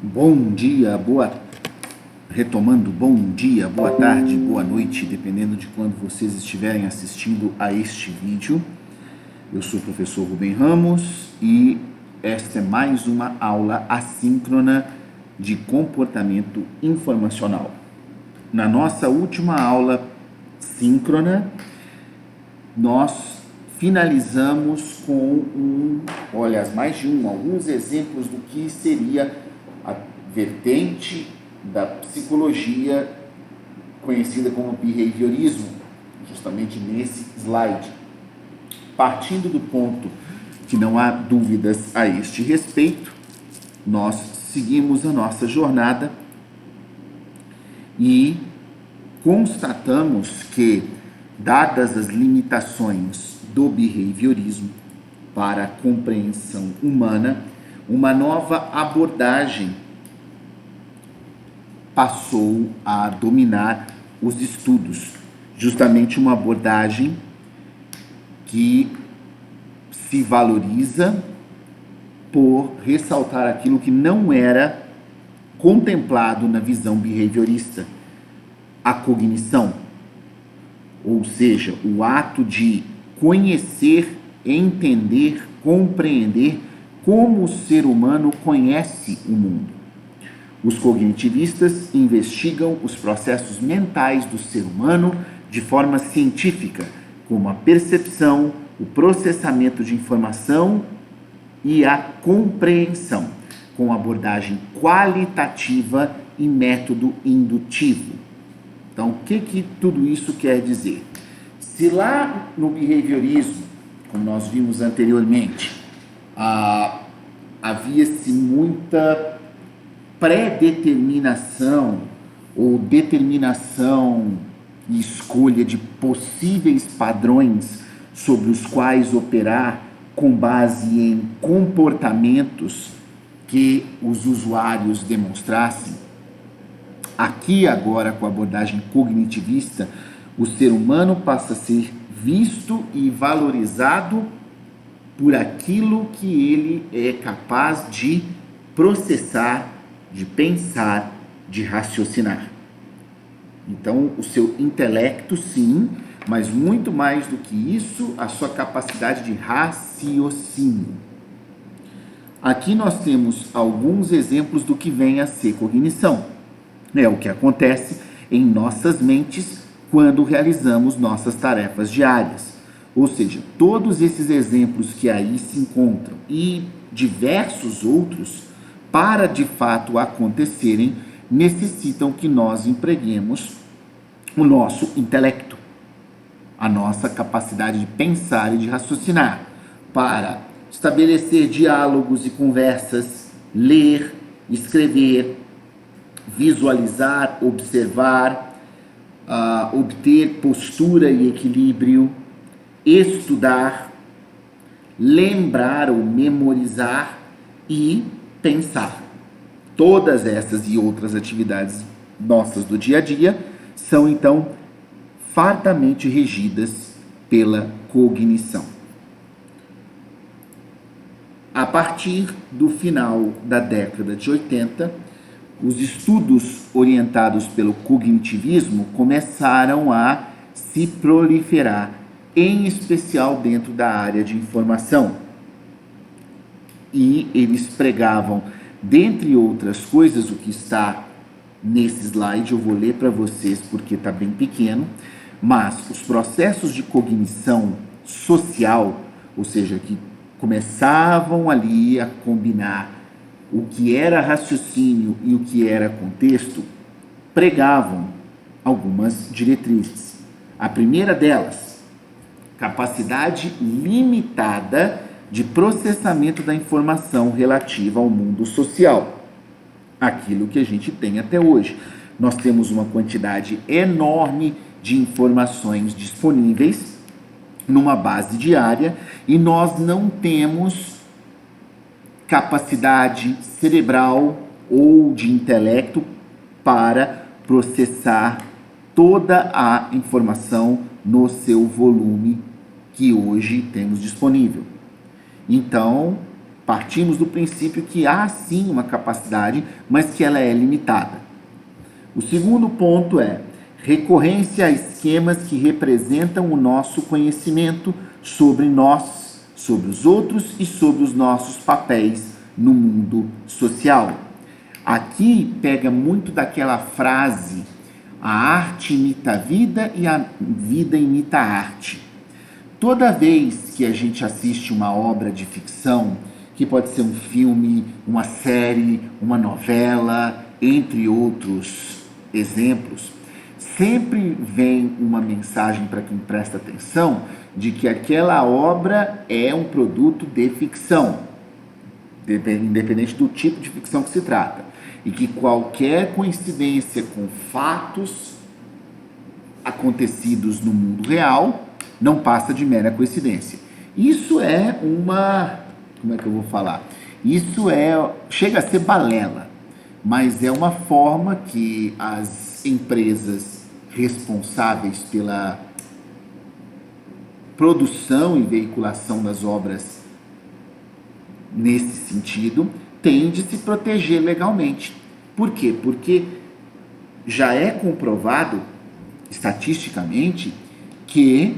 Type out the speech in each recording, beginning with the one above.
Bom dia, bom dia, boa tarde, boa noite, dependendo de quando vocês estiverem assistindo a este vídeo. Eu sou o professor Rubem Ramos e esta é mais uma aula assíncrona de comportamento informacional. Na nossa última aula síncrona, nós finalizamos com alguns exemplos do que seria a vertente da psicologia conhecida como behaviorismo, justamente nesse slide. Partindo do ponto que não há dúvidas a este respeito, nós seguimos a nossa jornada e constatamos que, dadas as limitações do behaviorismo para a compreensão humana, uma nova abordagem passou a dominar os estudos, justamente uma abordagem que se valoriza por ressaltar aquilo que não era contemplado na visão behaviorista, a cognição, ou seja, o ato de conhecer, entender, compreender como o ser humano conhece o mundo. Os cognitivistas investigam os processos mentais do ser humano de forma científica, como a percepção, o processamento de informação e a compreensão, com abordagem qualitativa e método indutivo. Então, o que tudo isso quer dizer? Se lá no behaviorismo, como nós vimos anteriormente, havia-se muita predeterminação ou determinação e escolha de possíveis padrões sobre os quais operar com base em comportamentos que os usuários demonstrassem. Aqui agora, com a abordagem cognitivista, o ser humano passa a ser visto e valorizado por aquilo que ele é capaz de processar, de pensar, de raciocinar. Então, o seu intelecto, sim, mas muito mais do que isso, a sua capacidade de raciocínio. Aqui nós temos alguns exemplos do que vem a ser cognição. É o que acontece em nossas mentes quando realizamos nossas tarefas diárias. Ou seja, todos esses exemplos que aí se encontram e diversos outros, para de fato acontecerem, necessitam que nós empreguemos o nosso intelecto, a nossa capacidade de pensar e de raciocinar, para estabelecer diálogos e conversas, ler, escrever, visualizar, observar, obter postura e equilíbrio, estudar, lembrar ou memorizar e pensar. Todas essas e outras atividades nossas do dia a dia são, então, fartamente regidas pela cognição. A partir do final da década de 80, os estudos orientados pelo cognitivismo começaram a se proliferar, em especial dentro da área de informação. E eles pregavam, dentre outras coisas, o que está nesse slide, eu vou ler para vocês porque está bem pequeno, mas os processos de cognição social, ou seja, que começavam ali a combinar o que era raciocínio e o que era contexto, pregavam algumas diretrizes. A primeira delas, capacidade limitada de processamento da informação relativa ao mundo social. Aquilo que a gente tem até hoje. Nós temos uma quantidade enorme de informações disponíveis numa base diária e nós não temos capacidade cerebral ou de intelecto para processar toda a informação no seu volume que hoje temos disponível. Então, Partimos do princípio que há sim uma capacidade, mas que ela é limitada. O segundo ponto é recorrência a esquemas que representam o nosso conhecimento sobre nós, sobre os outros e sobre os nossos papéis no mundo social. Aqui pega muito daquela frase: a arte imita a vida e a vida imita a arte. Toda vez que a gente assiste uma obra de ficção, que pode ser um filme, uma série, uma novela, entre outros exemplos, sempre vem uma mensagem para quem presta atenção de que aquela obra é um produto de ficção, independente do tipo de ficção que se trata, e que qualquer coincidência com fatos acontecidos no mundo real não passa de mera coincidência. Isso é uma... como é que eu vou falar? Isso chega a ser balela, mas é uma forma que as empresas responsáveis pela produção e veiculação das obras nesse sentido têm de se proteger legalmente. Por quê? Porque já é comprovado estatisticamente que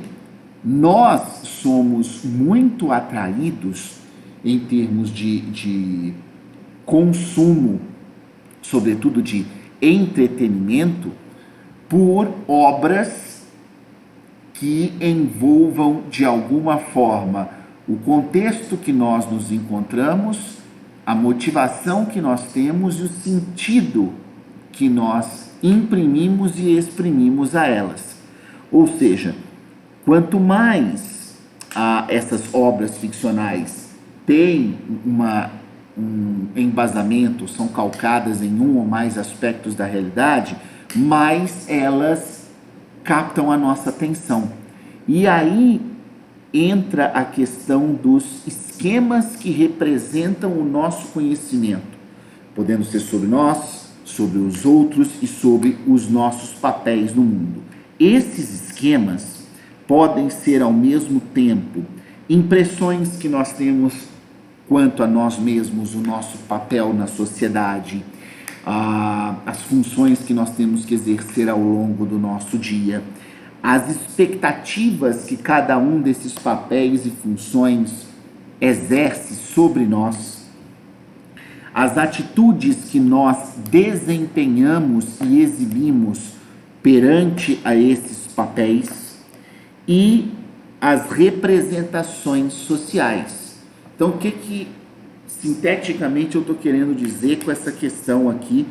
nós somos muito atraídos em termos de consumo, sobretudo de entretenimento, por obras que envolvam de alguma forma o contexto que nós nos encontramos, a motivação que nós temos e o sentido que nós imprimimos e exprimimos a elas. Ou seja, quanto mais essas obras ficcionais têm um embasamento, são calcadas em um ou mais aspectos da realidade, mais elas captam a nossa atenção. E aí entra a questão dos esquemas que representam o nosso conhecimento, podendo ser sobre nós, sobre os outros e sobre os nossos papéis no mundo. Esses esquemas podem ser ao mesmo tempo impressões que nós temos quanto a nós mesmos, o nosso papel na sociedade, as funções que nós temos que exercer ao longo do nosso dia, as expectativas que cada um desses papéis e funções exerce sobre nós, as atitudes que nós desempenhamos e exibimos perante a esses papéis e as representações sociais. Então, o que sinteticamente eu estou querendo dizer com essa questão aqui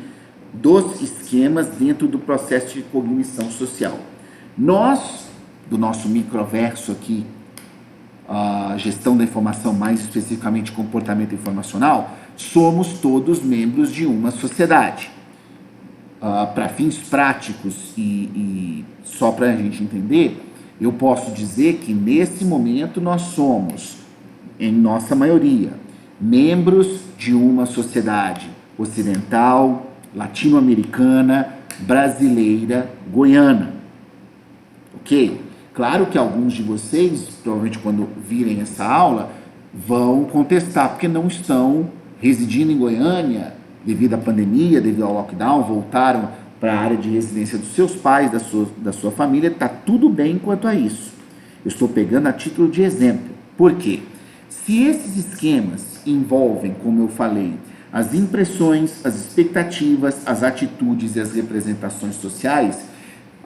dos esquemas dentro do processo de cognição social? Nós, do nosso microverso aqui, a gestão da informação, mais especificamente comportamento informacional, somos todos membros de uma sociedade. Para fins práticos e só para a gente entender, eu posso dizer que nesse momento nós somos, em nossa maioria, membros de uma sociedade ocidental, latino-americana, brasileira, goiana. Ok? Claro que alguns de vocês, provavelmente quando virem essa aula, vão contestar, porque não estão residindo em Goiânia devido à pandemia, devido ao lockdown, voltaram para a área de residência dos seus pais, da sua família, está tudo bem quanto a isso. Eu estou pegando a título de exemplo. Por quê? Se esses esquemas envolvem, como eu falei, as impressões, as expectativas, as atitudes e as representações sociais,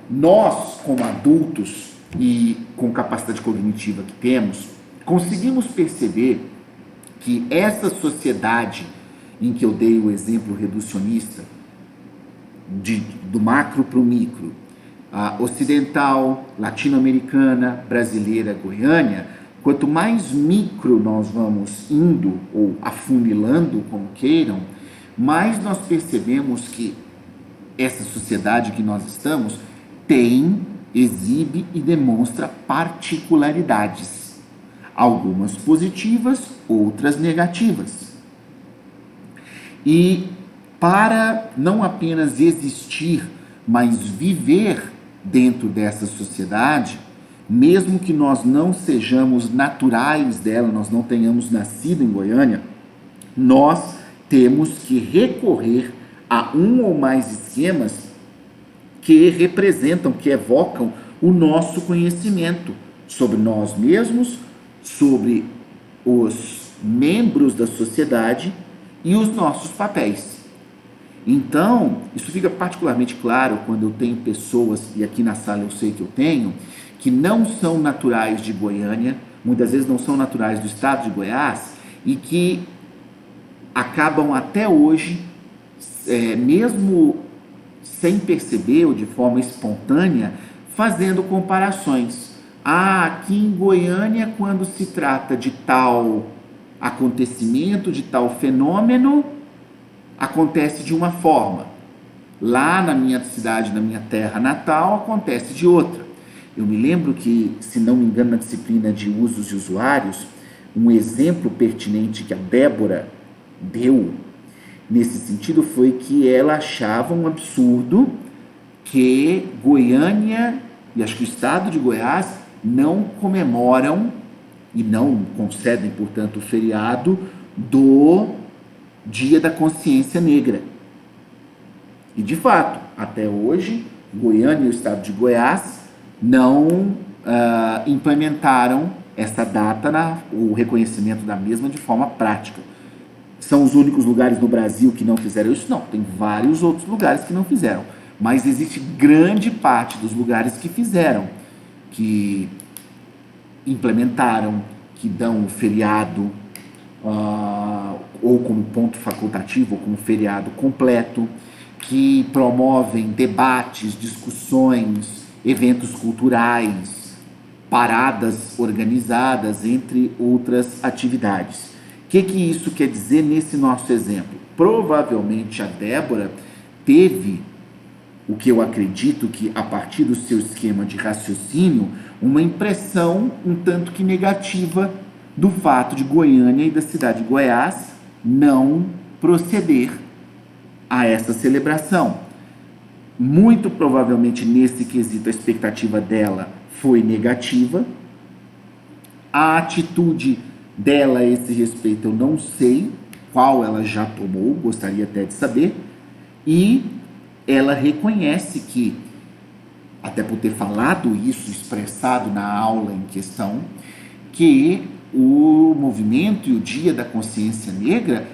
nós, como adultos e com capacidade cognitiva que temos, conseguimos perceber que essa sociedade em que eu dei o exemplo reducionista, do macro para o micro, ocidental, latino-americana, brasileira, goiânia, quanto mais micro nós vamos indo, ou afunilando, como queiram, mais nós percebemos que essa sociedade que nós estamos tem, exibe e demonstra particularidades, algumas positivas, outras negativas. E para não apenas existir, mas viver dentro dessa sociedade, mesmo que nós não sejamos naturais dela, nós não tenhamos nascido em Goiânia, nós temos que recorrer a um ou mais esquemas que representam, que evocam o nosso conhecimento sobre nós mesmos, sobre os membros da sociedade e os nossos papéis. Então, isso fica particularmente claro quando eu tenho pessoas, e aqui na sala eu sei que eu tenho, que não são naturais de Goiânia, muitas vezes não são naturais do estado de Goiás, e que acabam até hoje, mesmo sem perceber ou de forma espontânea, fazendo comparações. Aqui em Goiânia, quando se trata de tal acontecimento, de tal fenômeno, acontece de uma forma. Lá na minha cidade, na minha terra natal, acontece de outra. Eu me lembro que, se não me engano, na disciplina de usos e usuários, um exemplo pertinente que a Débora deu nesse sentido foi que ela achava um absurdo que Goiânia e acho que o estado de Goiás não comemoram e não concedem, portanto, o feriado do Dia da Consciência Negra. E, de fato, até hoje, Goiânia e o estado de Goiás não implementaram essa data, o reconhecimento da mesma de forma prática. São os únicos lugares no Brasil que não fizeram isso? Não, tem vários outros lugares que não fizeram. Mas existe grande parte dos lugares que fizeram, que implementaram, que dão feriado, ou como ponto facultativo, ou como feriado completo, que promovem debates, discussões, eventos culturais, paradas organizadas, entre outras atividades. O que isso quer dizer nesse nosso exemplo? Provavelmente a Débora teve, o que eu acredito que a partir do seu esquema de raciocínio, uma impressão um tanto que negativa do fato de Goiânia e da cidade de Goiás não proceder a essa celebração. Muito provavelmente nesse quesito a expectativa dela foi negativa. A atitude dela a esse respeito eu não sei qual ela já tomou, gostaria até de saber, e ela reconhece que, até por ter falado isso, expressado na aula em questão, que o movimento e o Dia da Consciência Negra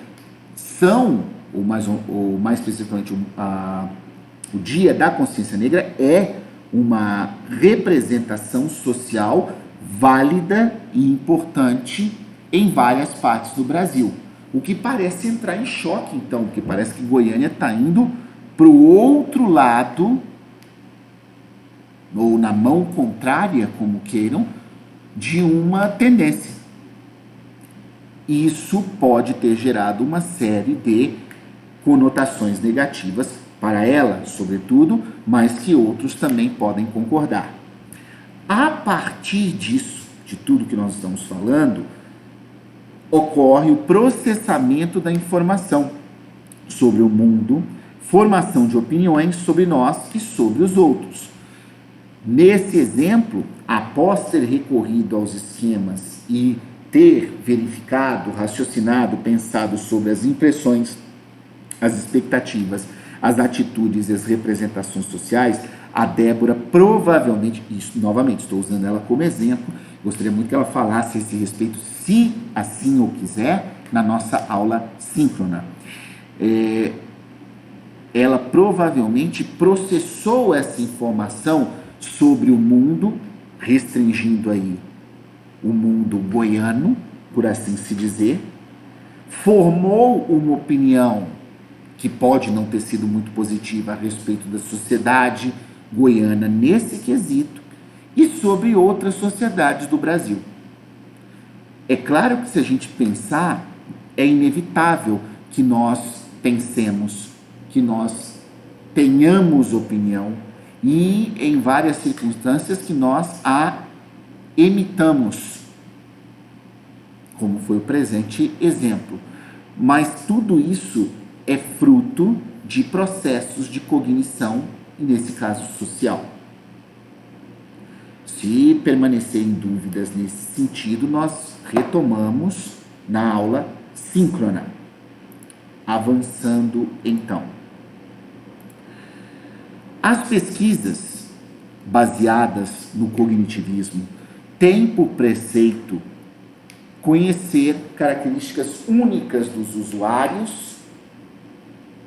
são, ou mais especificamente o Dia da Consciência Negra é uma representação social válida e importante em várias partes do Brasil. O que parece entrar em choque, então, porque parece que Goiânia está indo para o outro lado, ou na mão contrária, como queiram, de uma tendência. Isso pode ter gerado uma série de conotações negativas para ela, sobretudo, mas que outros também podem concordar. A partir disso, de tudo que nós estamos falando, ocorre o processamento da informação sobre o mundo, formação de opiniões sobre nós e sobre os outros. Nesse exemplo, após ter recorrido aos esquemas e ter verificado, raciocinado, pensado sobre as impressões, as expectativas, as atitudes e as representações sociais, a Débora provavelmente, isso novamente estou usando ela como exemplo, gostaria muito que ela falasse a esse respeito, se assim o quiser, na nossa aula síncrona. Ela provavelmente processou essa informação sobre o mundo, restringindo aí o mundo goiano, por assim se dizer, formou uma opinião que pode não ter sido muito positiva a respeito da sociedade goiana nesse quesito e sobre outras sociedades do Brasil. É claro que se a gente pensar, é inevitável que nós pensemos, que nós tenhamos opinião e em várias circunstâncias que nós a emitamos, como foi o presente exemplo. Mas tudo isso é fruto de processos de cognição, e nesse caso social. Se permanecerem dúvidas nesse sentido, nós retomamos na aula síncrona. Avançando então. As pesquisas baseadas no cognitivismo têm por preceito conhecer características únicas dos usuários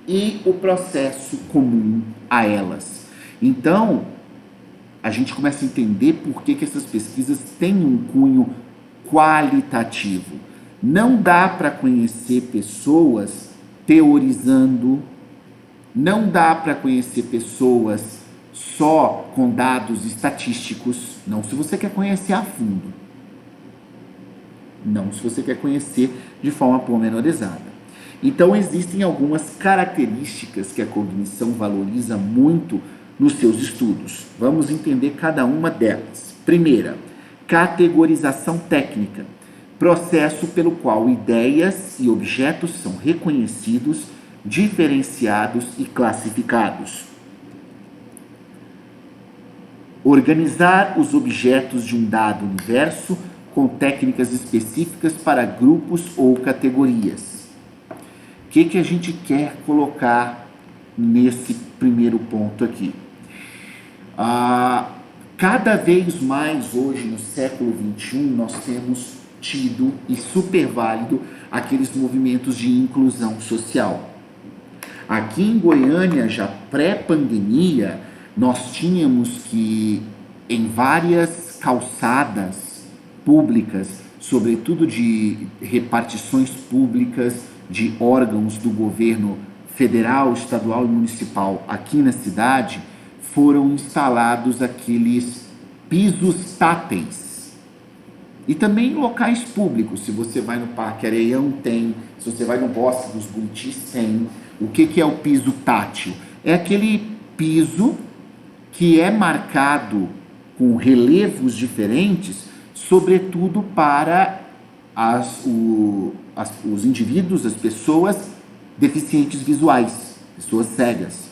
e o processo comum a elas. Então, a gente começa a entender por que essas pesquisas têm um cunho qualitativo. Não dá para conhecer pessoas teorizando, não dá para conhecer pessoas só com dados estatísticos, não se você quer conhecer a fundo. Não se você quer conhecer de forma pormenorizada. Então, existem algumas características que a cognição valoriza muito nos seus estudos. Vamos entender cada uma delas. Primeira, categorização técnica, processo pelo qual ideias e objetos são reconhecidos, diferenciados e classificados. Organizar os objetos de um dado universo com técnicas específicas para grupos ou categorias. O que a gente quer colocar nesse primeiro ponto aqui? Cada vez mais hoje, no século XXI, nós temos tido e super válido aqueles movimentos de inclusão social. Aqui em Goiânia, já pré-pandemia, nós tínhamos que, em várias calçadas públicas, sobretudo de repartições públicas de órgãos do governo federal, estadual e municipal aqui na cidade, foram instalados aqueles pisos táteis. E também em locais públicos, se você vai no Parque Areião tem, se você vai no Bosque dos Buritis tem. O que é o piso tátil? É aquele piso que é marcado com relevos diferentes, sobretudo para os indivíduos, as pessoas deficientes visuais, pessoas cegas.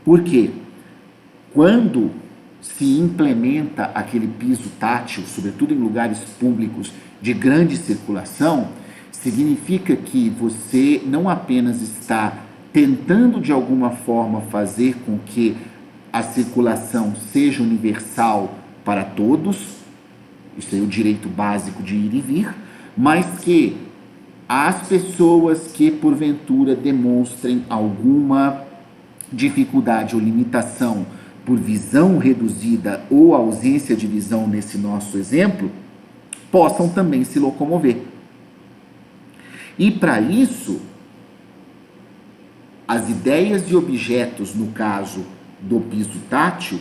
Por quê? Quando se implementa aquele piso tátil, sobretudo em lugares públicos de grande circulação, significa que você não apenas está tentando de alguma forma fazer com que a circulação seja universal para todos, isso é o direito básico de ir e vir, mas que as pessoas que porventura demonstrem alguma dificuldade ou limitação por visão reduzida ou ausência de visão nesse nosso exemplo, possam também se locomover. E para isso, as ideias e objetos, no caso do piso tátil,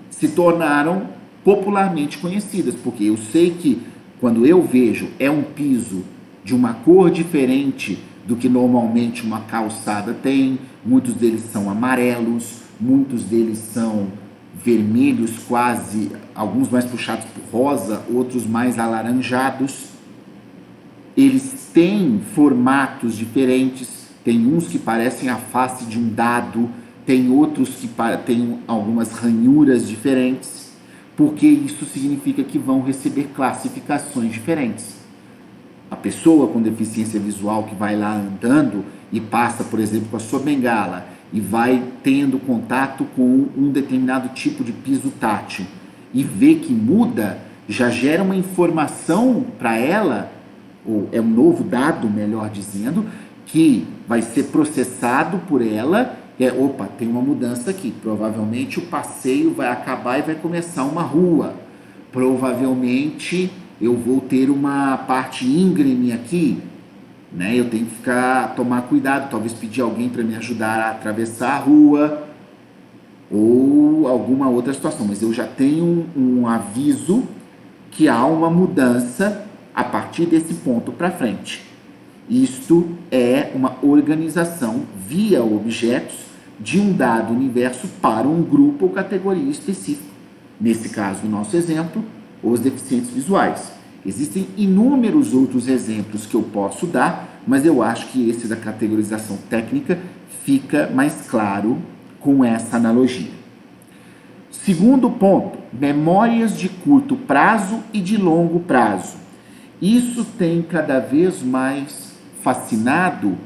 se tornaram popularmente conhecidas, porque eu sei que quando eu vejo um piso de uma cor diferente do que normalmente uma calçada tem, muitos deles são amarelos, muitos deles são vermelhos quase, alguns mais puxados por rosa, outros mais alaranjados. Eles têm formatos diferentes, tem uns que parecem a face de um dado, tem outros que têm algumas ranhuras diferentes, porque isso significa que vão receber classificações diferentes. A pessoa com deficiência visual que vai lá andando e passa, por exemplo, com a sua bengala e vai tendo contato com um determinado tipo de piso tátil e vê que muda, já gera uma informação para ela, ou é um novo dado, melhor dizendo, que vai ser processado por ela. Opa, tem uma mudança aqui, provavelmente o passeio vai acabar e vai começar uma rua, provavelmente eu vou ter uma parte íngreme aqui, né? Eu tenho que tomar cuidado, talvez pedir alguém para me ajudar a atravessar a rua, ou alguma outra situação, mas eu já tenho um aviso que há uma mudança a partir desse ponto para frente. Isto é uma organização via objetos de um dado universo para um grupo ou categoria específica. Nesse caso, no nosso exemplo, os deficientes visuais. Existem inúmeros outros exemplos que eu posso dar, mas eu acho que esse da categorização técnica fica mais claro com essa analogia. Segundo ponto, memórias de curto prazo e de longo prazo. Isso tem cada vez mais fascinado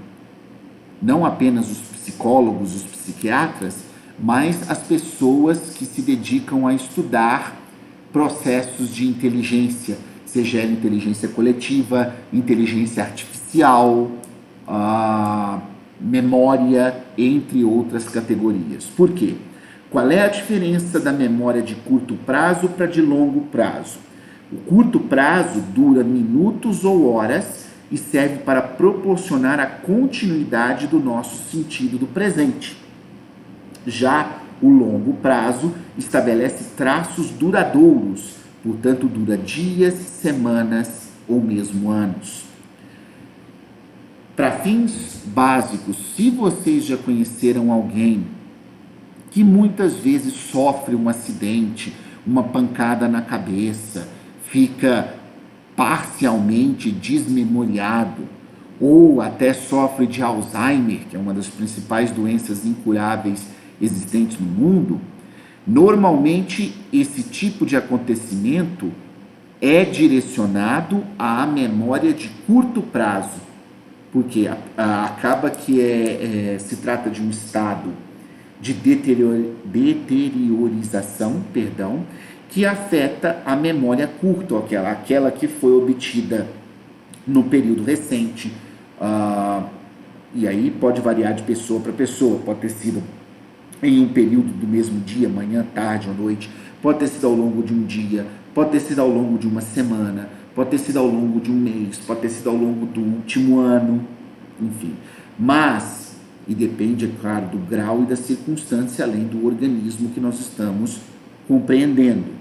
não apenas os psicólogos, os psiquiatras, mas as pessoas que se dedicam a estudar processos de inteligência, seja ela inteligência coletiva, inteligência artificial, memória, entre outras categorias. Por quê? Qual é a diferença da memória de curto prazo para de longo prazo? O curto prazo dura minutos ou horas e serve para proporcionar a continuidade do nosso sentido do presente. Já o longo prazo estabelece traços duradouros, portanto dura dias, semanas ou mesmo anos. Para fins básicos, se vocês já conheceram alguém que muitas vezes sofre um acidente, uma pancada na cabeça, fica parcialmente desmemoriado, ou até sofre de Alzheimer, que é uma das principais doenças incuráveis existentes no mundo, normalmente esse tipo de acontecimento é direcionado à memória de curto prazo, porque acaba que se trata de um estado de deteriorização, que afeta a memória curta, aquela que foi obtida no período recente. E aí pode variar de pessoa para pessoa, pode ter sido em um período do mesmo dia, manhã, tarde ou noite, pode ter sido ao longo de um dia, pode ter sido ao longo de uma semana, pode ter sido ao longo de um mês, pode ter sido ao longo do último ano, enfim. Mas, e depende, é claro, do grau e da circunstância, além do organismo que nós estamos compreendendo.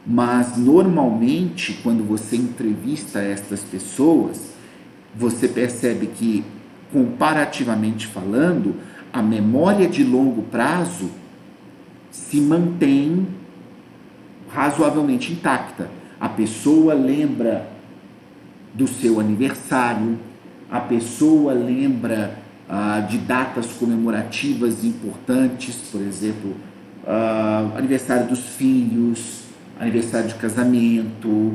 Mas, normalmente, quando você entrevista estas pessoas, você percebe que, comparativamente falando, a memória de longo prazo se mantém razoavelmente intacta. A pessoa lembra do seu aniversário, a pessoa lembra de datas comemorativas importantes, por exemplo, aniversário dos filhos, aniversário de casamento,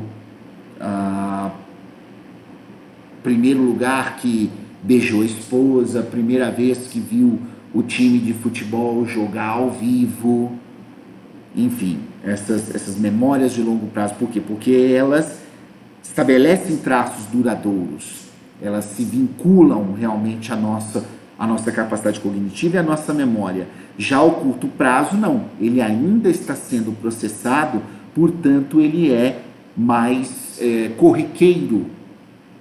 primeiro lugar que beijou a esposa, primeira vez que viu o time de futebol jogar ao vivo, enfim, essas memórias de longo prazo. Por quê? Porque elas estabelecem traços duradouros, elas se vinculam realmente à nossa capacidade cognitiva e à nossa memória. Já o curto prazo, não, ele ainda está sendo processado, portanto, ele é mais corriqueiro,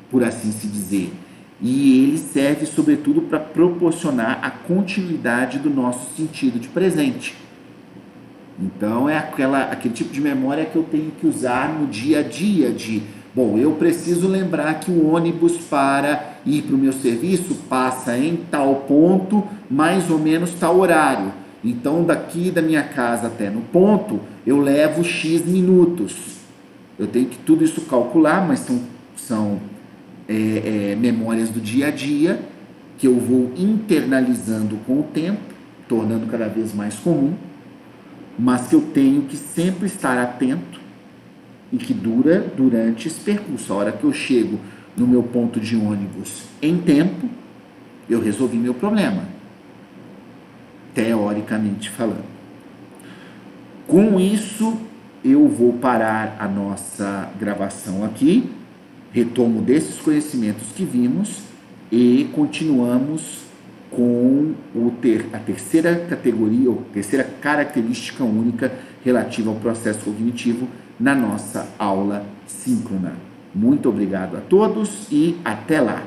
por assim se dizer. E ele serve, sobretudo, para proporcionar a continuidade do nosso sentido de presente. Então, é aquele tipo de memória que eu tenho que usar no dia a dia bom, eu preciso lembrar que o ônibus para ir para o meu serviço passa em tal ponto, mais ou menos tal horário. Então, daqui da minha casa até no ponto, eu levo X minutos. Eu tenho que tudo isso calcular, mas são memórias do dia a dia que eu vou internalizando com o tempo, tornando cada vez mais comum, mas que eu tenho que sempre estar atento e que dura durante esse percurso. A hora que eu chego no meu ponto de ônibus em tempo, eu resolvi meu problema, teoricamente falando. Com isso, eu vou parar a nossa gravação aqui, retomo desses conhecimentos que vimos e continuamos com a terceira categoria, ou terceira característica única relativa ao processo cognitivo na nossa aula síncrona. Muito obrigado a todos e até lá!